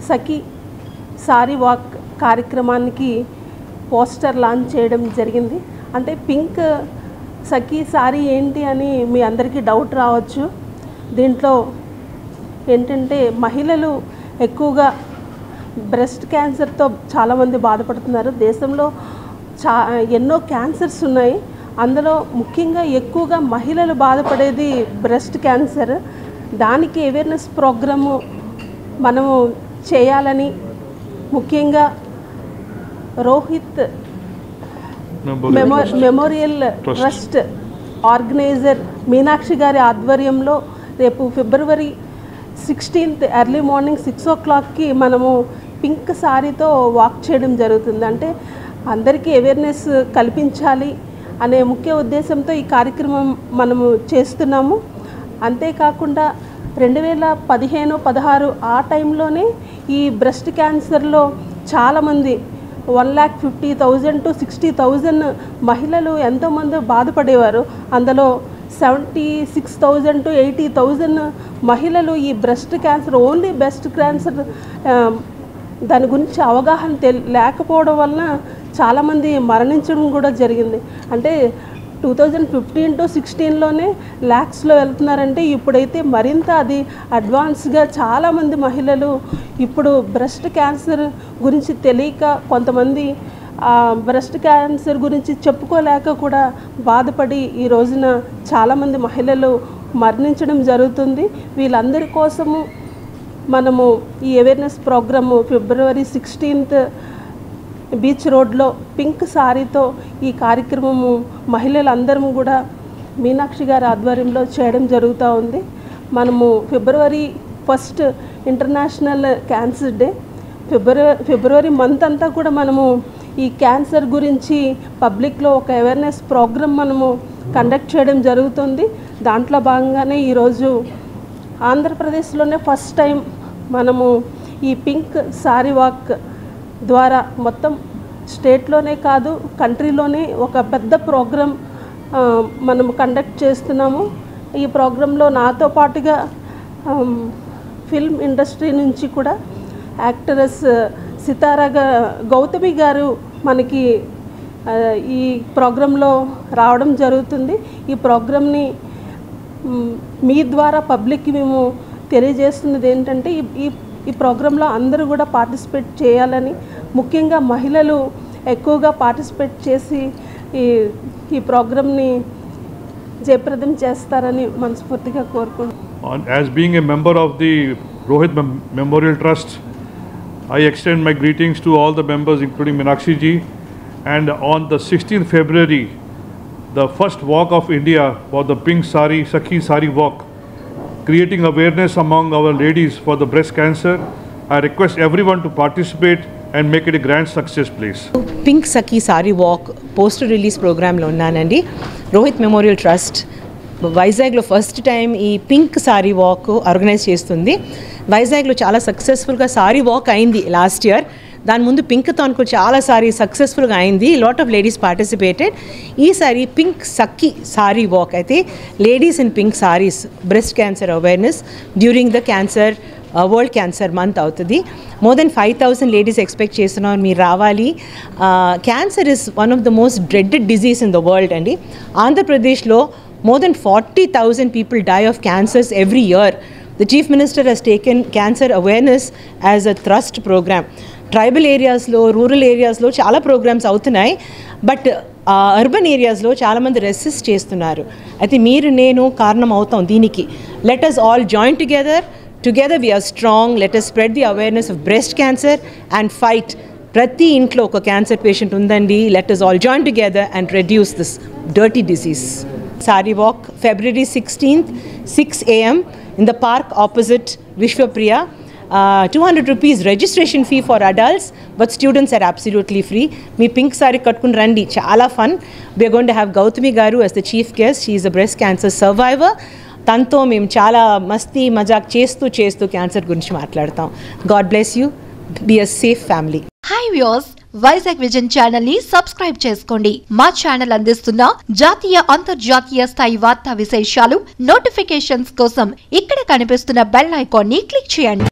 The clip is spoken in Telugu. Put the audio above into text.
సఖీ సారీ వాక్ కార్యక్రమానికి పోస్టర్ లాంచ్ చేయడం జరిగింది. అంటే పింక్ సఖీ సారీ ఏంటి అని మీ అందరికీ డౌట్ రావచ్చు. దీంట్లో ఏంటంటే మహిళలు ఎక్కువగా బ్రెస్ట్ క్యాన్సర్తో చాలామంది బాధపడుతున్నారు. దేశంలో ఎన్నో క్యాన్సర్స్ ఉన్నాయి. అందులో ముఖ్యంగా ఎక్కువగా మహిళలు బాధపడేది బ్రెస్ట్ క్యాన్సర్. దానికి అవేర్నెస్ ప్రోగ్రాము మనము చేయాలని ముఖ్యంగా Rohit memorial trust organiser Meenakshi గారి ఆధ్వర్యంలో రేపు ఫిబ్రవరి 16th ఎర్లీ మార్నింగ్ 6 o'clockకి మనము పింక్ సారీతో వాక్ చేయడం జరుగుతుంది. అంటే అందరికీ అవేర్నెస్ కల్పించాలి అనే ముఖ్య ఉద్దేశంతో ఈ కార్యక్రమం మనము చేస్తున్నాము. అంతేకాకుండా 2015-16 ఆ టైంలోనే ఈ బ్రెస్ట్ క్యాన్సర్లో చాలామంది 1,50,000 to 60,000 మహిళలు ఎంతోమంది బాధపడేవారు. అందులో 76,000 to 80,000 మహిళలు ఈ breast cancer only breast cancer దాని గురించి అవగాహన లేకపోవడం వలన చాలామంది మరణించడం కూడా జరిగింది. అంటే 2015 to 16లోనే ల్యాక్స్లో వెళ్తున్నారంటే ఇప్పుడైతే మరింత అది అడ్వాన్స్గా చాలామంది మహిళలు ఇప్పుడు బ్రెస్ట్ క్యాన్సర్ గురించి తెలియక కొంతమంది బ్రెస్ట్ క్యాన్సర్ గురించి చెప్పుకోలేక కూడా బాధపడి ఈ రోజున చాలామంది మహిళలు మరణించడం జరుగుతుంది. వీళ్ళందరి కోసము మనము ఈ అవేర్నెస్ ప్రోగ్రాము ఫిబ్రవరి 16th బీచ్ రోడ్లో పింక్ సారీతో ఈ కార్యక్రమము మహిళలందరము కూడా మీనాక్షి గారి ఆధ్వర్యంలో చేయడం జరుగుతూ ఉంది. మనము ఫిబ్రవరి 1st ఇంటర్నేషనల్ క్యాన్సర్ డే. ఫిబ్రవరి మంత్ అంతా కూడా మనము ఈ క్యాన్సర్ గురించి పబ్లిక్లో ఒక అవేర్నెస్ ప్రోగ్రామ్ మనము కండక్ట్ చేయడం జరుగుతుంది. దాంట్లో భాగంగానే ఈరోజు ఆంధ్రప్రదేశ్లోనే ఫస్ట్ టైం మనము ఈ పింక్ సారీ వాక్ ద్వారా మొత్తం స్టేట్లోనే కాదు కంట్రీలోనే ఒక పెద్ద ప్రోగ్రాం మనం కండక్ట్ చేస్తున్నాము. ఈ ప్రోగ్రాంలో నాతో పాటుగా ఫిల్మ్ ఇండస్ట్రీ నుంచి కూడా యాక్టరస్ సితారా గౌతమి గారు మనకి ఈ ప్రోగ్రాంలో రావడం జరుగుతుంది. ఈ ప్రోగ్రాంని మీ ద్వారా పబ్లిక్కి మేము తెలియజేస్తున్నది ఏంటంటే ఈ ప్రోగ్రాంలో అందరూ కూడా పార్టిసిపేట్ చేయాలని, ముఖ్యంగా మహిళలు ఎక్కువగా పార్టిసిపేట్ చేసి ఈ ప్రోగ్రాంని జయప్రదం చేస్తారని మనస్ఫూర్తిగా కోరుకుంటున్నాను. As being a member of the Rohit Memorial Trust, I extend my greetings to all the members including Meenakshi ji, and on the 16th February the first walk of India for the Pink Sari Sakhi Sari walk, creating awareness among our ladies for the breast cancer. I request everyone to participate and make it a grand success, please. Pink Sakhi Sari walk poster release program lo unnanandi. Rohit Memorial Trust వైజాగ్లో ఫస్ట్ టైం ఈ పింక్ సారీ వాక్ ఆర్గనైజ్ చేస్తుంది. వైజాగ్లో చాలా సక్సెస్ఫుల్గా సారీ వాక్ అయింది లాస్ట్ ఇయర్. దాని ముందు పింక్తో అనుకో చాలా సారీ సక్సెస్ఫుల్గా అయింది. Lot of ladies participated. ఈసారి పింక్ సఖీ సారీ వాక్ అయితే ladies in pink saris breast cancer awareness during the cancer world cancer month అవుతుంది. మోర్ దెన్ 5,000 లేడీస్ ఎక్స్పెక్ట్ చేస్తున్నారు, మీరు రావాలి. Cancer is one of the most dreaded disease in the world అండి. ఆంధ్రప్రదేశ్లో more than 40,000 people die of cancers every year. The Chief Minister has taken cancer awareness as a thrust program. Tribal areas lo, rural areas lo chaala programs avutunayi, but urban areas lo chaala mandi resist chestunnaru. Aithe meeru nenu karanam avutam deeniki. Let us all join together. Together we are strong. Let us spread the awareness of breast cancer and fight. Prati intlo oka cancer patient undandi. Let us all join together and reduce this dirty disease. Sari walk February 16th 6 a.m. in the park opposite Vishwapriya. 200 rupees registration fee for adults, but students are absolutely free. Me pink sari katkun randi, chala fun. We are going to have Gautami garu as the chief guest. She is a breast cancer survivor. Tanto mem chala masti majak chestu cancer gurinchi maatladtam. God bless you. Be a safe family. Hi viewers, Vizag vision channel ని సబ్స్క్రైబ్ చేసుకోండి. మా ఛానల్ అందిస్తున్న జాతీయ అంతర్జాతీయ స్థాయి వార్తా విశేషాలు నోటిఫికేషన్స్ కోసం ఇక్కడ కనిపిస్తున్న బెల్ ఐకాన్ ని క్లిక్ చేయండి.